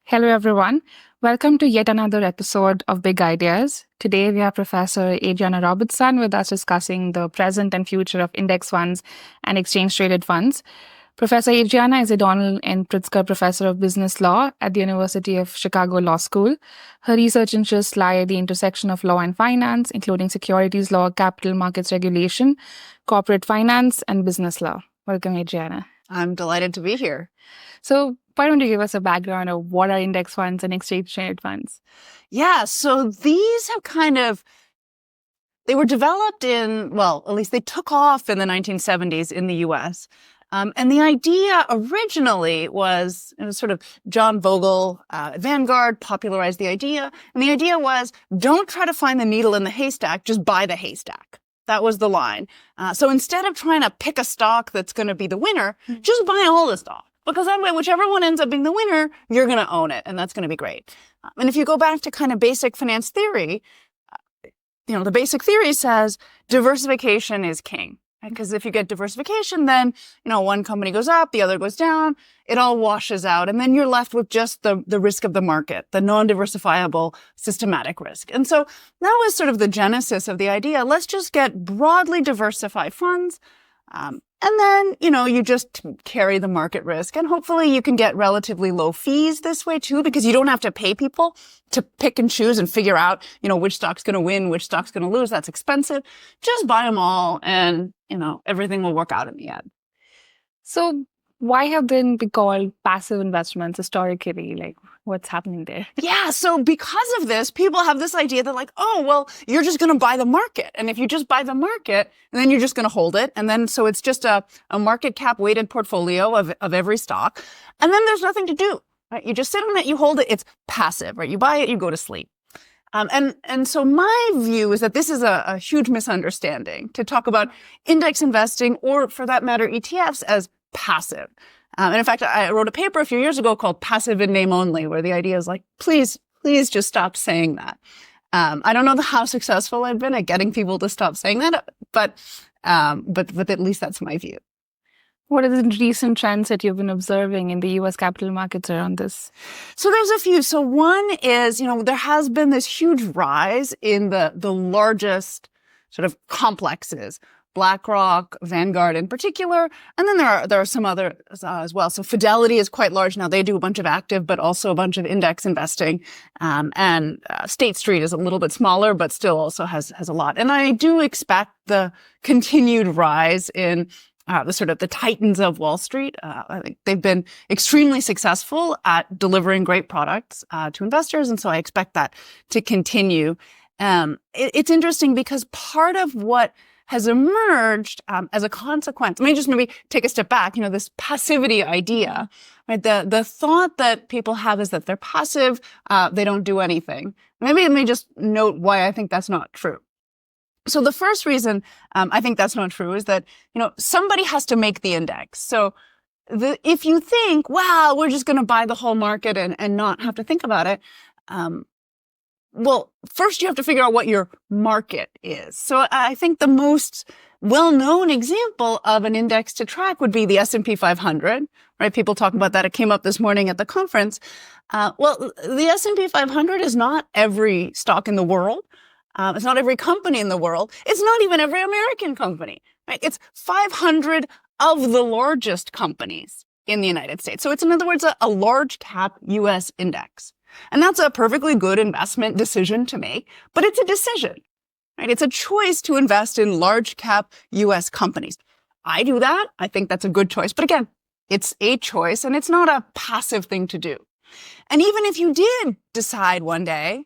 Hello, everyone. Welcome to yet another episode of Big Ideas. Today, we have Professor Adriana Robertson with us discussing the present and future of index funds and exchange-traded funds. Professor Adriana is a Donald N. Pritzker Professor of Business Law at the University of Chicago Law School. Her research interests lie at the intersection of law and finance, including securities law, capital markets regulation, corporate finance, and business law. Welcome, Adriana. I'm delighted to be here. So why don't you give us a background of what are index funds and exchange-traded funds? Yeah, so these have they were developed at least they took off in the 1970s in the US. And the idea originally was sort of John Bogle, Vanguard, popularized the idea. And the idea was, don't try to find the needle in the haystack, just buy the haystack. That was the line. So instead of trying to pick a stock that's going to be the winner, just buy all the stock. Because that way, whichever one ends up being the winner, you're going to own it. And that's going to be great. And if you go back to kind of basic finance theory, the basic theory says diversification is king. Because if you get diversification, then, one company goes up, the other goes down, it all washes out. And then you're left with just the risk of the market, the non-diversifiable systematic risk. And so that was sort of the genesis of the idea. Let's just get broadly diversified funds. And then, you just carry the market risk. And hopefully you can get relatively low fees this way too, because you don't have to pay people to pick and choose and figure out, which stock's going to win, which stock's going to lose. That's expensive. Just buy them all and, everything will work out in the end. So why have they been called passive investments historically? Like, what's happening there? Yeah, so because of this, people have this idea that you're just going to buy the market. And if you just buy the market, then you're just going to hold it. And then so it's just a market cap weighted portfolio of every stock. And then there's nothing to do, right? You just sit on it, you hold it, it's passive, right? You buy it, you go to sleep. And so my view is that this is a huge misunderstanding to talk about index investing or, for that matter, ETFs as passive. And in fact, I wrote a paper a few years ago called Passive in Name Only, where the idea is please just stop saying that. I don't know how successful I've been at getting people to stop saying that, but at least that's my view. What are the recent trends that you've been observing in the U.S. capital markets around this? So there's a few. So one is, there has been this huge rise in the largest sort of complexes, BlackRock, Vanguard in particular, and then there are some others as well. So Fidelity is quite large now. They do a bunch of active, but also a bunch of index investing. And State Street is a little bit smaller, but still also has a lot. And I do expect the continued rise in the titans of Wall Street. I think they've been extremely successful at delivering great products to investors, and so I expect that to continue. It's interesting because part of what has emerged as a consequence. Let me just maybe take a step back. This passivity idea, right? The thought that people have is that they're passive, they don't do anything. Maybe let me just note why I think that's not true. So the first reason I think that's not true is that, somebody has to make the index. So if you think, wow, we're just going to buy the whole market and not have to think about it, well, first you have to figure out what your market is. So I think the most well-known example of an index to track would be the S&P 500, right? People talk about that. It came up this morning at the conference. The S&P 500 is not every stock in the world. It's not every company in the world. It's not even every American company, right? It's 500 of the largest companies in the United States. So it's, in other words, a large cap U.S. index. And that's a perfectly good investment decision to make, but it's a decision, right? It's a choice to invest in large cap U.S. companies. I do that. I think that's a good choice. But again, it's a choice and it's not a passive thing to do. And even if you did decide one day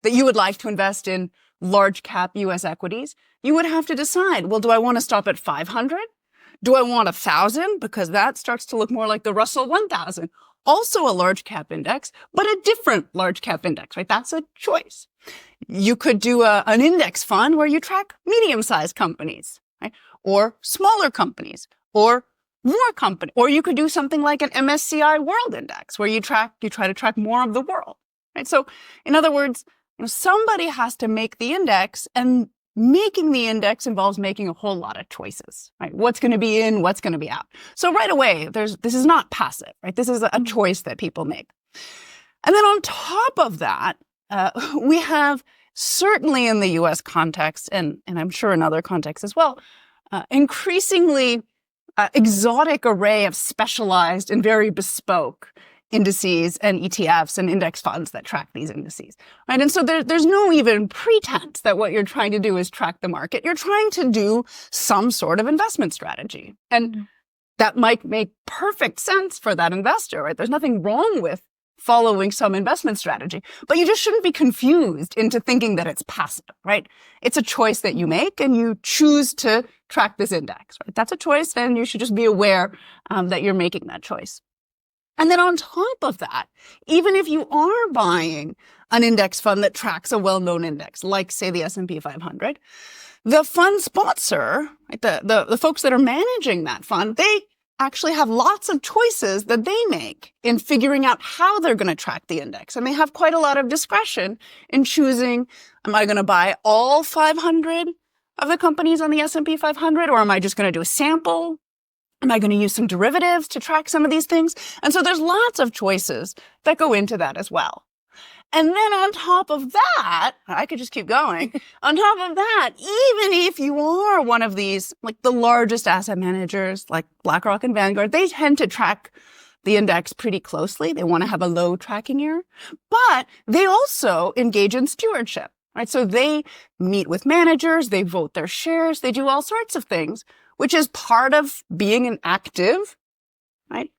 that you would like to invest in large cap U.S. equities, you would have to decide, well, do I want to stop at 500? Do I want 1,000? Because that starts to look more like the Russell 1000. Also a large cap index, but a different large cap index, right? That's a choice. You could do an index fund where you track medium-sized companies, right? Or smaller companies, or more companies. Or you could do something like an MSCI World Index where you try to track more of the world, right? So in other words, somebody has to make the index, and making the index involves making a whole lot of choices, right? What's going to be in, what's going to be out. So right away, this is not passive, right? This is a choice that people make. And then on top of that, we have certainly in the US context, and I'm sure in other contexts as well, increasingly exotic array of specialized and very bespoke indices and ETFs and index funds that track these indices, right? And so there's no even pretense that what you're trying to do is track the market. You're trying to do some sort of investment strategy. And that might make perfect sense for that investor, right? There's nothing wrong with following some investment strategy, but you just shouldn't be confused into thinking that it's passive, right? It's a choice that you make and you choose to track this index, right? That's a choice and you should just be aware that you're making that choice. And then on top of that, even if you are buying an index fund that tracks a well-known index, like say the S&P 500, the fund sponsor, right, the folks that are managing that fund, they actually have lots of choices that they make in figuring out how they're going to track the index. And they have quite a lot of discretion in choosing, am I going to buy all 500 of the companies on the S&P 500, or am I just going to do a sample? Am I going to use some derivatives to track some of these things? And so there's lots of choices that go into that as well. And then on top of that, I could just keep going. On top of that, even if you are one of these, like the largest asset managers, like BlackRock and Vanguard, they tend to track the index pretty closely. They want to have a low tracking error, but they also engage in stewardship, right? So they meet with managers, they vote their shares, they do all sorts of things, which is part of being an active, right,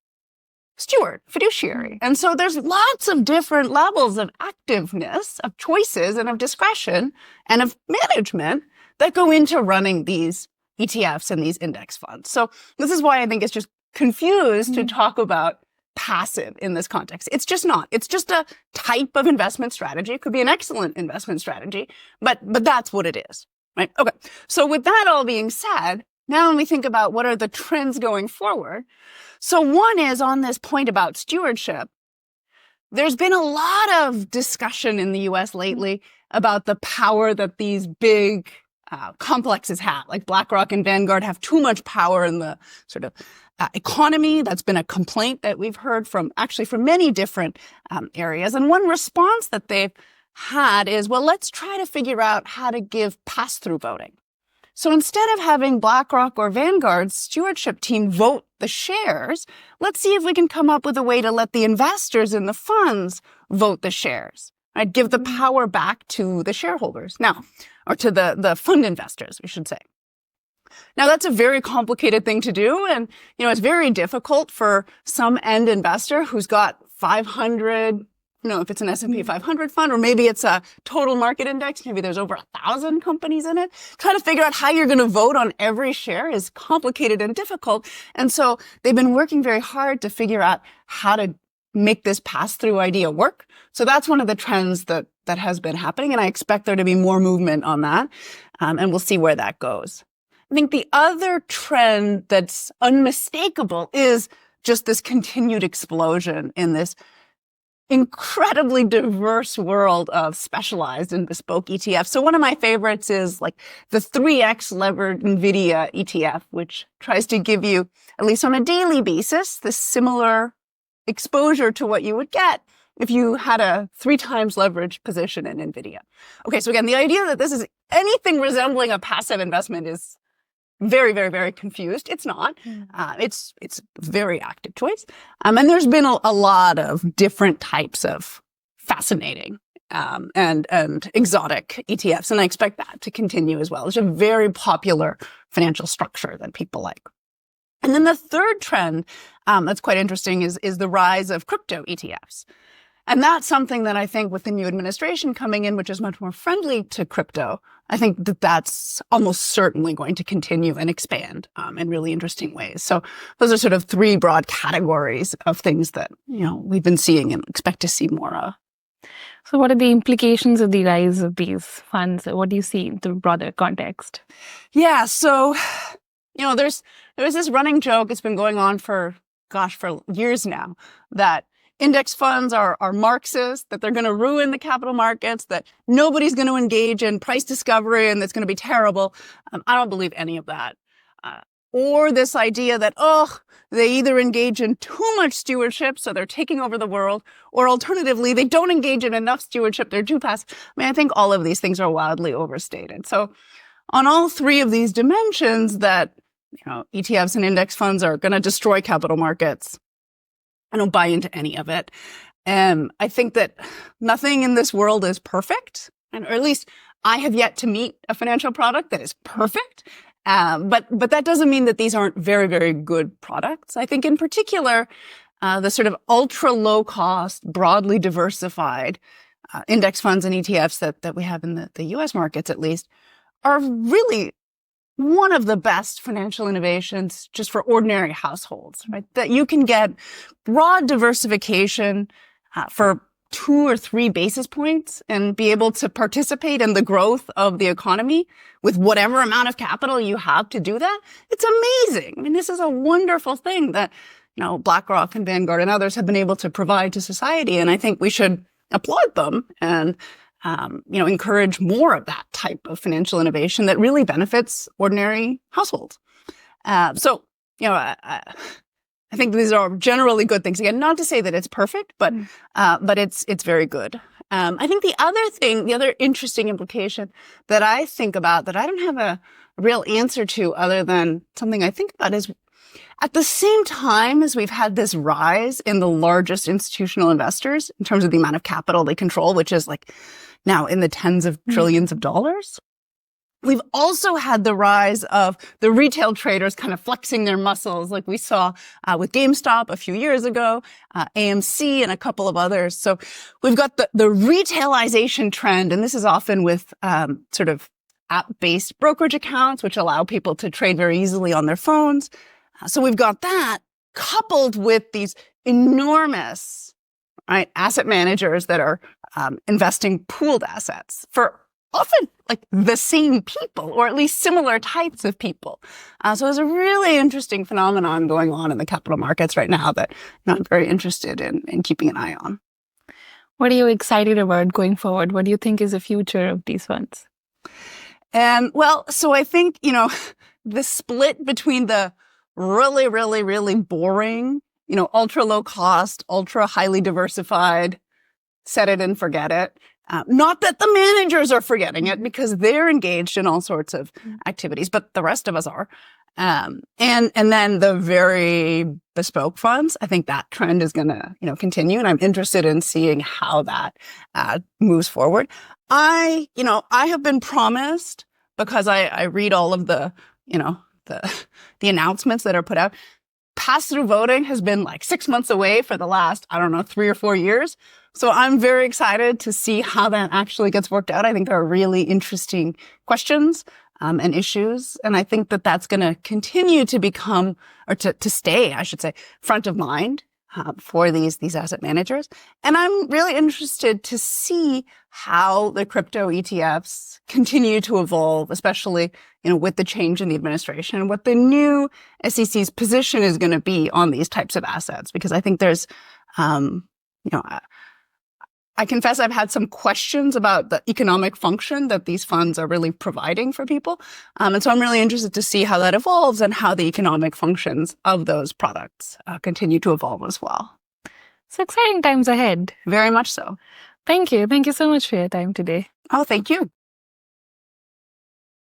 steward, fiduciary. And so there's lots of different levels of activeness, of choices, and of discretion, and of management that go into running these ETFs and these index funds. So this is why I think it's just confused to talk about passive in this context. It's just not. It's just a type of investment strategy. It could be an excellent investment strategy, but that's what it is, right? Okay. So with that all being said, now when we think about what are the trends going forward, so one is on this point about stewardship. There's been a lot of discussion in the US lately about the power that these big complexes have, like BlackRock and Vanguard have too much power in the sort of economy. That's been a complaint that we've heard from many different areas. And one response that they've had is, well, let's try to figure out how to give pass-through voting. So instead of having BlackRock or Vanguard's stewardship team vote the shares, let's see if we can come up with a way to let the investors in the funds vote the shares, right? Give the power back to the shareholders now, or to the fund investors, we should say. Now, that's a very complicated thing to do. And, it's very difficult for some end investor who's got 500, if it's an S&P 500 fund, or maybe it's a total market index, maybe there's over 1,000 companies in it. Trying to figure out how you're going to vote on every share is complicated and difficult. And so they've been working very hard to figure out how to make this pass-through idea work. So that's one of the trends that has been happening. And I expect there to be more movement on that. And we'll see where that goes. I think the other trend that's unmistakable is just this continued explosion in this incredibly diverse world of specialized and bespoke ETFs. So one of my favorites is like the 3x levered NVIDIA ETF, which tries to give you, at least on a daily basis, this similar exposure to what you would get if you had a 3 times leveraged position in NVIDIA. Okay, so again, the idea that this is anything resembling a passive investment is very, very, very confused. It's not. It's a very active choice. And there's been a lot of different types of fascinating and exotic ETFs. And I expect that to continue as well. It's a very popular financial structure that people like. And then the third trend that's quite interesting is the rise of crypto ETFs. And that's something that I think with the new administration coming in, which is much more friendly to crypto, I think that's almost certainly going to continue and expand in really interesting ways. So those are sort of 3 broad categories of things that, we've been seeing and expect to see more of. So what are the implications of the rise of these funds? What do you see in the broader context? Yeah, so, there's this running joke. It's been going on for years now, that index funds are Marxist, that they're going to ruin the capital markets, that nobody's going to engage in price discovery, and that's going to be terrible. I don't believe any of that. or this idea that, they either engage in too much stewardship, so they're taking over the world, or alternatively, they don't engage in enough stewardship, they're too passive. I think all of these things are wildly overstated. So on all three of these dimensions that, ETFs and index funds are going to destroy capital markets, I don't buy into any of it. I think that nothing in this world is perfect, or at least I have yet to meet a financial product that is perfect. But that doesn't mean that these aren't very, very good products. I think in particular, the sort of ultra low cost, broadly diversified index funds and ETFs that we have in the US markets, at least, are really one of the best financial innovations just for ordinary households, right? That you can get broad diversification for 2 or 3 basis points and be able to participate in the growth of the economy with whatever amount of capital you have to do that. It's amazing. This is a wonderful thing that, BlackRock and Vanguard and others have been able to provide to society. And I think we should applaud them and, encourage more of that type of financial innovation that really benefits ordinary households. I think these are generally good things. Again, not to say that it's perfect, but it's very good. I think the other interesting implication that I think about that I don't have a real answer to other than something I think about is at the same time as we've had this rise in the largest institutional investors in terms of the amount of capital they control, which is like now in the tens of trillions of dollars. We've also had the rise of the retail traders kind of flexing their muscles like we saw with GameStop a few years ago, AMC and a couple of others. So we've got the retailization trend, and this is often with sort of app-based brokerage accounts, which allow people to trade very easily on their phones. So we've got that coupled with these enormous asset managers that are investing pooled assets for often like the same people, or at least similar types of people. So there's a really interesting phenomenon going on in the capital markets right now that I'm very interested in keeping an eye on. What are you excited about going forward? What do you think is the future of these funds? So I think, the split between the really, really, really boring, ultra low cost, ultra highly diversified, set it and forget it. Not that the managers are forgetting it because they're engaged in all sorts of activities, but the rest of us are. And then the very bespoke funds, I think that trend is going to, continue. And I'm interested in seeing how that moves forward. I have been promised, because I read all of the announcements that are put out. Pass-through voting has been like 6 months away for the last, 3 or 4 years. So I'm very excited to see how that actually gets worked out. I think there are really interesting questions and issues. And I think that that's going to continue to become, or to stay, I should say, front of mind for these asset managers. And I'm really interested to see how the crypto ETFs continue to evolve, especially, with the change in the administration and what the new SEC's position is going to be on these types of assets. Because I think there's, I confess I've had some questions about the economic function that these funds are really providing for people. And so I'm really interested to see how that evolves and how the economic functions of those products continue to evolve as well. So exciting times ahead. Very much so. Thank you. Thank you so much for your time today. Oh, thank you.